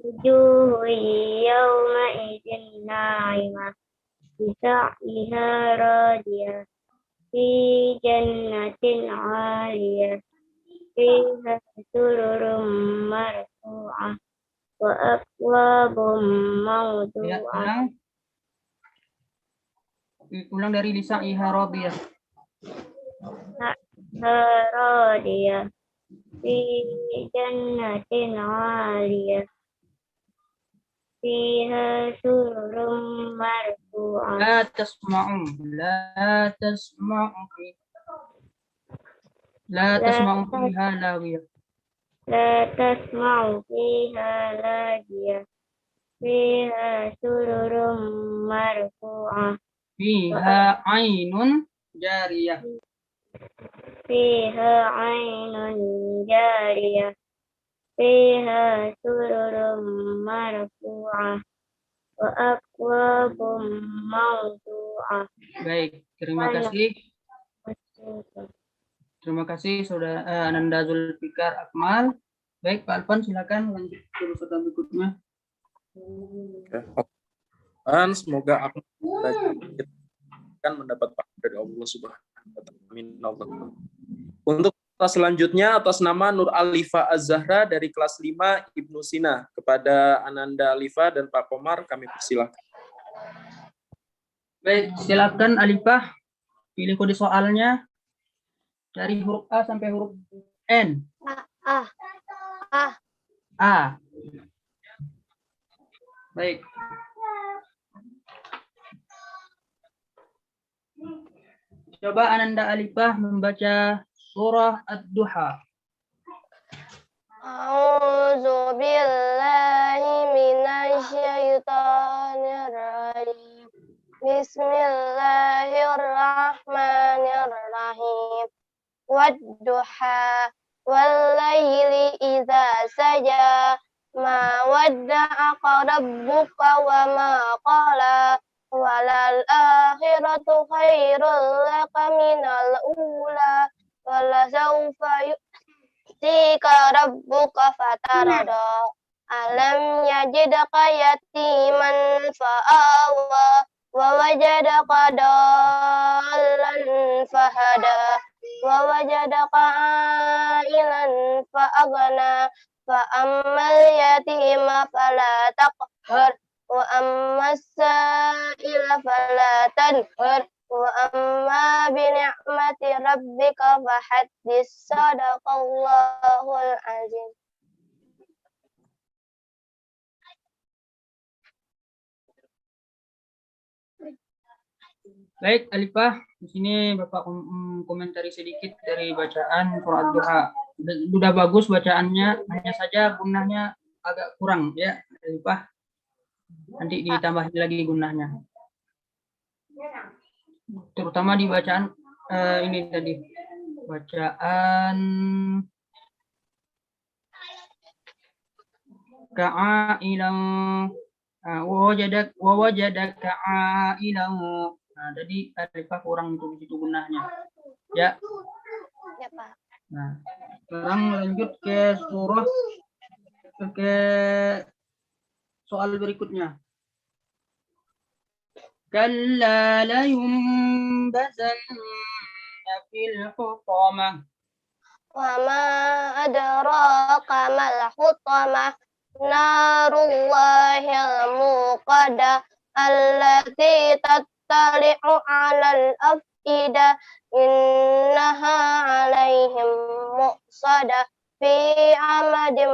Wujuhu yawma idzin na'imah bisa'iha radiyah fi jannatin 'aliyah fiha sururun وأكواب Ya, موضوعة ulang dari lisa'iha radiyah. رادية في جنة عالية فيها سرر مرفوعة La tasma'u. La tasma'u. La tasma'u fiha lawiyah. لا تسمع فيها لاغية فيها سرر مرفوعة Fiha ainun jariyah. فيها عين جارية فيها سرر مرفوعة وأكواب موضوعة Baik, terima kasih. Terima kasih Saudara Ananda Zulfikar Akmal. Baik, Pak Alfan silakan lanjut ke peserta berikutnya. Dan semoga aku akan mendapat pahala dari Allah Subhanahu wa taala. Amin. Untuk kelas selanjutnya atas nama Nur Alifa Az-Zahra dari kelas 5 Ibnu Sina, kepada Ananda Alifa dan Pak Komar kami persilahkan. Baik, silakan Alifah pilih kode soalnya dari huruf A sampai huruf N. A. Baik. Coba Ananda Alifah membaca surah Ad-Duha. A'udzu billahi minasyaitonir rajim. Bismillahirrahmanirrahim. Wadduha wallaili idza saja ma wadda'aka rabbuka wa ma qala walal akhiratu khairul laka minal ula wala sawfa yu'tika rabbuka fatarada alam yajidaka yatiman fa'awa wa wajadaka dallan fahada wa wajadaka ailan fa'aghna fa ammal yatima fala taqhar wa ammas sa'ila fala tanhar wa amma bi ni'mati rabbika fahaddits sadaqallahul azim. Baik, Alifah, di sini Bapak komentari sedikit dari bacaan surah Ad-Duha. Sudah bagus bacaannya, hanya saja gunahnya agak kurang ya, Alifah. Nanti ditambah lagi gunahnya. Terutama di bacaan ini tadi. Bacaan ka'ilan wajadaka a'ilan. Nah, jadi Alifah kurang untuk itu gunahnya. Ya. Ya, Pak. Nah, sekarang lanjut ke soal berikutnya. Kalla la yumbazanna fil hutamah. Wa ma adraka mal hutamah narullahil muqadah allati tattali'u 'alal af'idah innaha 'alaihim muqsadah fi 'amadin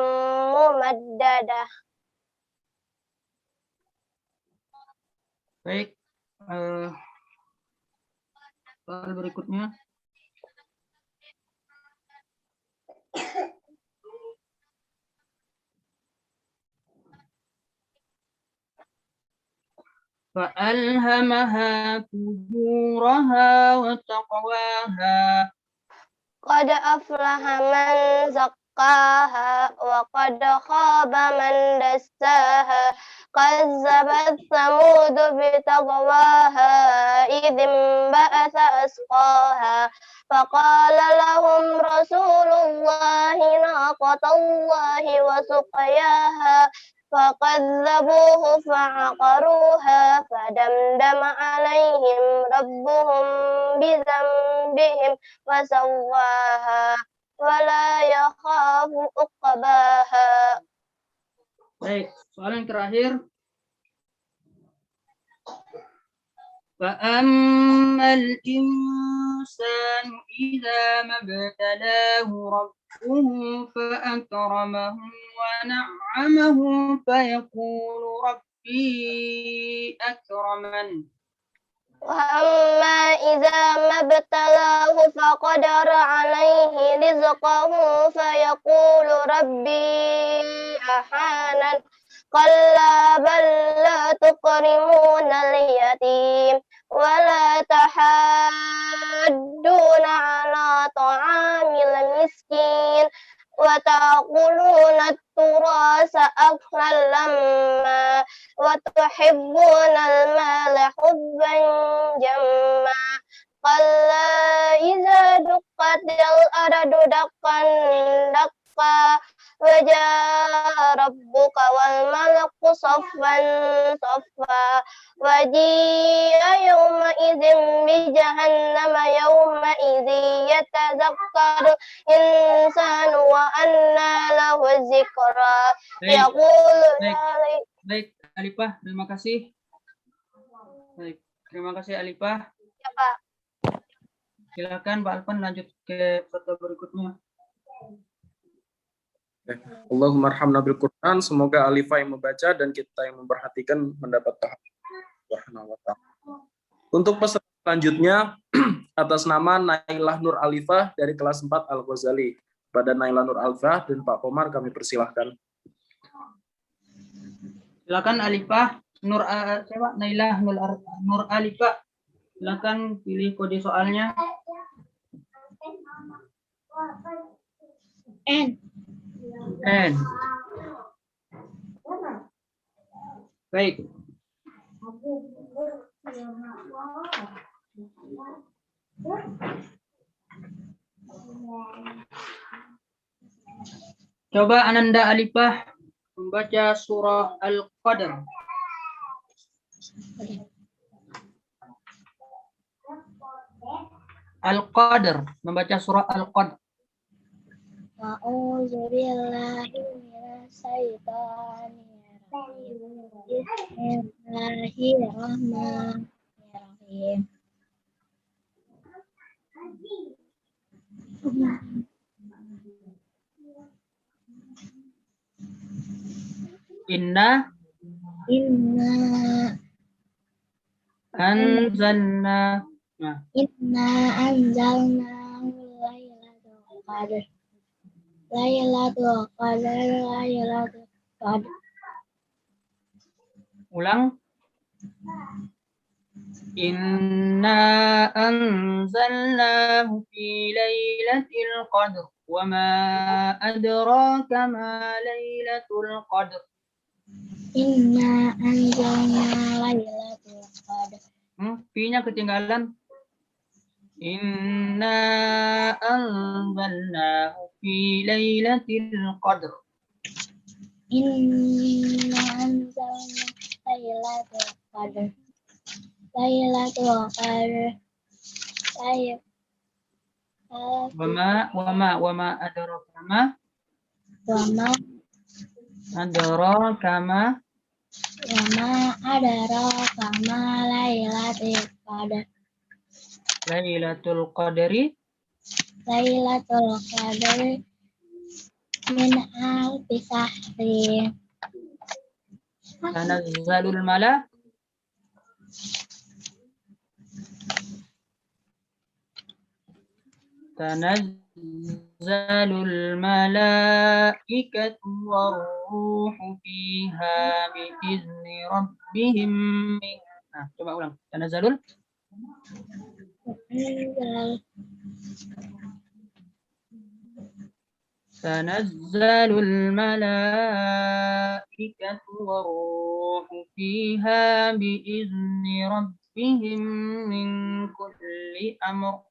mumaddadah. Baik. Soal berikutnya. فألهمها فجورها وتقواها قد أفلح من زكاها وقد خاب من دساها كذبت ثمود بطغواها إذ انبعث أشقاها فقال لهم رسول الله ناقة الله وسقياها فكذبوه فعقروها فدمدم عليهم ربهم بذنبهم فسواها ولا يخاف عقباها. Baik, soal yang terakhir. فَأَمَّا الْإِنسَانُ إِذَا مَا ابْتَلَاهُ رَبُّهُ فَأَكْرَمَهُ وَنَعَّمَهُ فَيَقُولُ رَبِّي أَكْرَمَنِ وأما إذا ما ابتلاه فقدر عليه رزقه فيقول ربي أهانن كلا بل لا تكرمون اليتيم ولا تحاضون على طعام المسكين وتأكلون التراث أكلا لما وتحبون المال حبا جما كلا إذا دقت الأرض دقا دقا وجاء ربك والملك صفا صفا وجيء يومئذ بجهنم يومئذ يتذكر الإنسان وأنى له الذكرى يقول Baik, Alifah, terima kasih. Baik, terima kasih Alifah. Ya, Pak. Silakan Pak Alpan lanjut ke foto berikutnya. Allahumma arhamna bil Quran. Semoga Alifah yang membaca dan kita yang memperhatikan mendapat Subhanahu wa ta'ala. Untuk peserta selanjutnya atas nama Nailah Nur Alifah dari kelas 4 Al-Ghazali. Pada Nailah Nur Alifah dan Pak Komar kami persilahkan. Silakan Alifah Nailah Nur Alifah. Silakan pilih kode soalnya. N. Baik. Coba Ananda Alifah membaca surah Al-Qadr. Al-Qadr, membaca surah Al-Qadr. A'udzu billahi minasyaitonir rajim. Bismillahirrahmanirrahim. Inna anzalna. Nah, Inna anzalnahu lailatul qadr. Lailatul qadr. ulang. Inna anzalnahu fi lailatul qadr. Wa ma adraka ma lailatul qadr. Inna anzalna lailatul qadr. P-nya ketinggalan. Inna anzalnahu fi lailatul qadr. Inna anzalna lailatul qadr. Lailatul qadr. Wa ma adraka ma. Wama Adraka ma. adraka ma lailatul qadr. Lailatul qadri. Lailatul qadr min alfi syahrin. Tanazzalul mala. Tanazzalul malaikatu warruhu fiha biizni rabbihim min. Nah, coba ulang. Tanazzalul. Tanazzalul malaikatu warruhu fiha biizni rabbihim min kulli amr.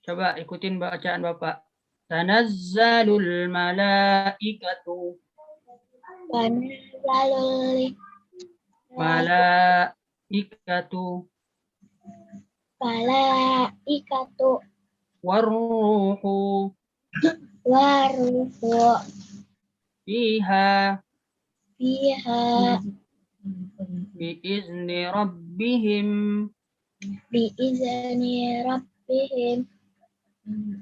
Coba ikutin bacaan Bapak. Tanazzalul malaikatu. Tanazzalul Malaikatu. malaikatu waruhu waruhu fiha fiha biizni rabbihim biizni rabbihim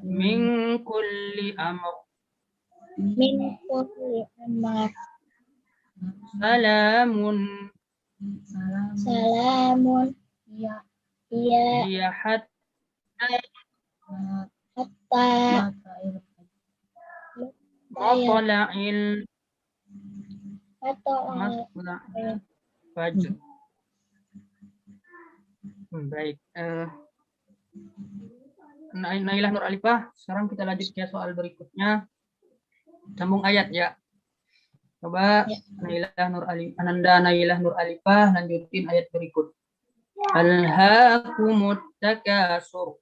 min kulli amr min kulli amr salamun salamun ya hiya hatta hatta matla'il atau fajr. Baik. Nailah Nur Alifah, sekarang kita lanjut ke soal berikutnya. Sambung ayat ya. Coba Ananda Nailah Nur Alifah lanjutin ayat berikut. Alhaakumut takasur.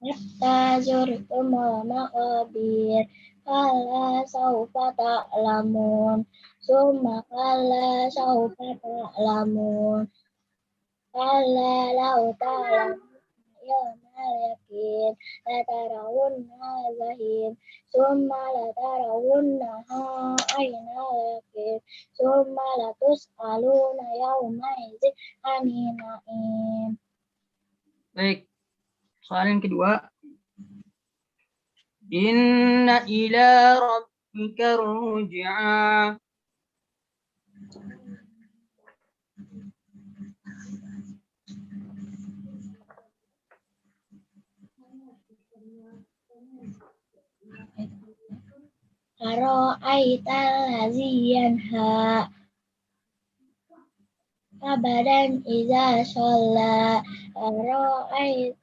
hatta zurtumul maqabir kala saufa ta'lamun summa kala saufa ta'lamun kala lau ta'lamun ilmal yakin la tarawunna zahim summa la tarawunnaha aynal yakin summa la tus'aluna yawma idzin anin na'im. Baik. Soal yang kedua. Inna ila rabbika ruj'a. Ara'aital ladzi yanha abadan idza shalla ara'ait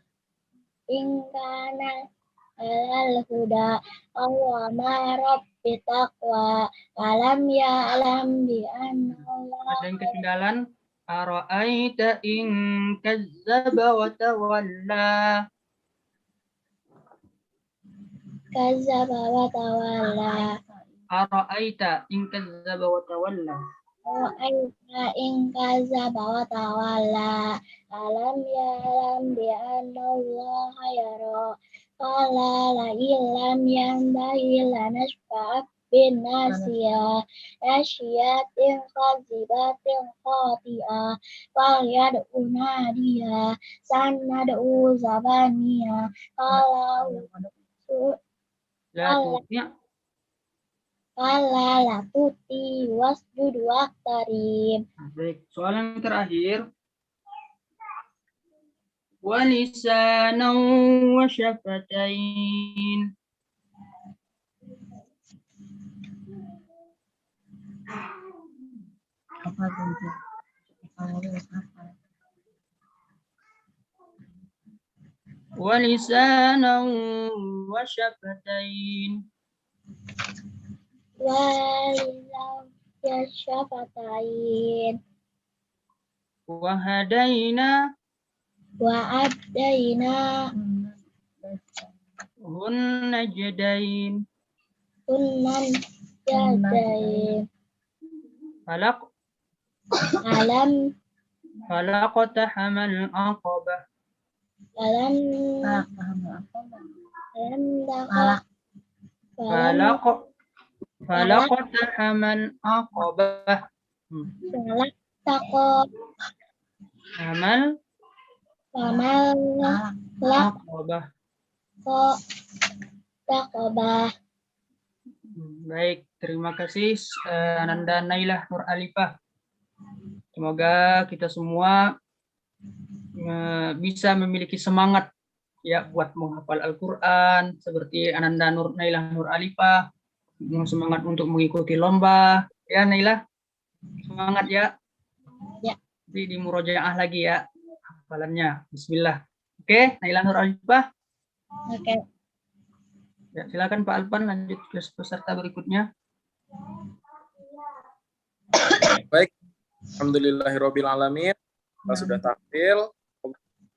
in kana alal huda awama rabbi taqwa alam ya'lam bi anna Allah. Ada yang ketinggalan. Ara'aita in kazzaba wa tawalla. Kazzaba wa tawalla. Ara'aita in kazzaba wa tawalla. Ara'aita in kazzaba wa tawalla. Alam ya'lam bi anna Allah yara. Qala la illam yantahi lanashfa'a bin nasiya asyiatin khazibatin khati'ah fal yad'u nadiya sanad'u zabaniya qala la tuti wasjud waqtarib. Baik, soal yang terakhir. Walisanan wa syafatain. Walisanan wa syafatain. Walisanan wa syafatain. Wahadaina Wa'adaina hunna jadain. kunnan jadain. Alam Falaqtahamal aqabah. Falaqtahamal aqabah. Hamal aqabah. Baik, terima kasih Ananda Nailah Nur Alifah. Semoga kita semua bisa memiliki semangat ya buat menghafal Al-Qur'an seperti Ananda Nailah Nur Alifah, semangat untuk mengikuti lomba. Ya Nailah, semangat ya. Ya. Di murojaah lagi ya hafalannya. Bismillah. Oke, Nailah Nur Alifah. Oke. Ya, silakan Pak Alpan lanjut ke peserta berikutnya. Baik. Alhamdulillahirabbil alamin. Kita sudah tampil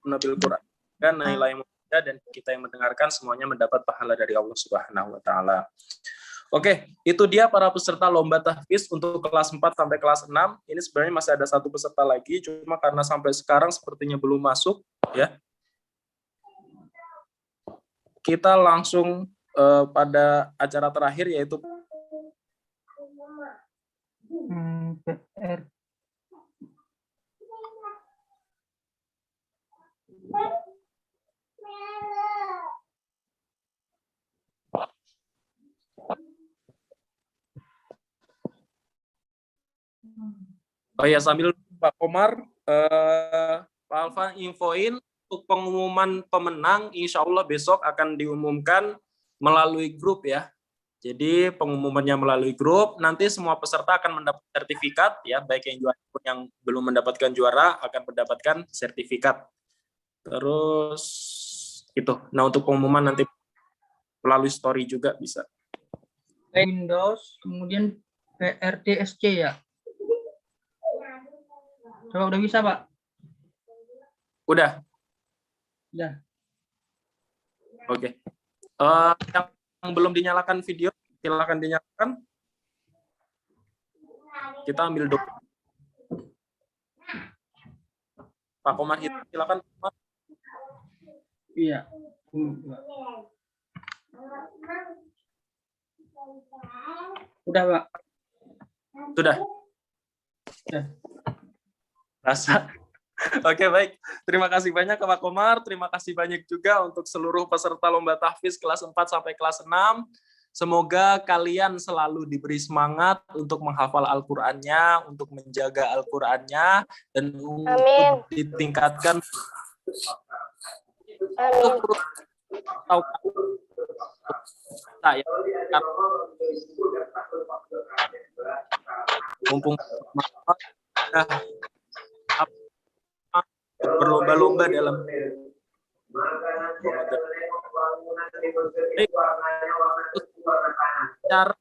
menampil Quran dan Nailah yang membaca dan kita yang mendengarkan semuanya mendapat pahala dari Allah Subhanahu wa taala. Oke, itu dia para peserta lomba tahfiz untuk kelas 4 sampai kelas 6. Ini sebenarnya masih ada satu peserta lagi, cuma karena sampai sekarang sepertinya belum masuk, ya. Kita langsung pada acara terakhir, yaitu PR. Oh ya, sambil Pak Komar, Pak Alvan infoin untuk pengumuman pemenang, insya Allah besok akan diumumkan melalui grup ya. Jadi pengumumannya melalui grup, nanti semua peserta akan mendapat sertifikat ya, baik yang juara maupun yang belum mendapatkan juara akan mendapatkan sertifikat. Terus itu. Nah, untuk pengumuman nanti melalui story juga bisa. Windows, kemudian PRTSC ya. Coba udah bisa, Pak? Udah. Udah. Oke. Yang belum dinyalakan video, silakan dinyalakan. Kita ambil dokumen. Pak Komar, silakan. Iya. Udah, Pak. Sudah. Rasa. Oke, baik. Terima kasih banyak ke Pak Komar. Terima kasih banyak juga untuk seluruh peserta lomba tahfiz kelas 4 sampai kelas 6. Semoga kalian selalu diberi semangat untuk menghafal Al-Qur'annya, untuk menjaga Al-Qur'annya, dan untuk ditingkatkan. Saya mumpung berlomba-lomba dalam cara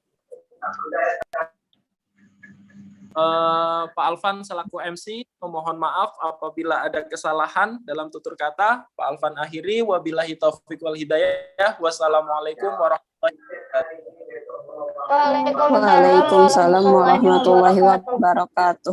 Pak Alvan selaku MC memohon maaf apabila ada kesalahan dalam tutur kata. Pak Alvan akhiri, wabillahi taufiq wal hidayah. Wassalamualaikum warahmatullahi wabarakatuh. Waalaikumsalam warahmatullahi wabarakatuh.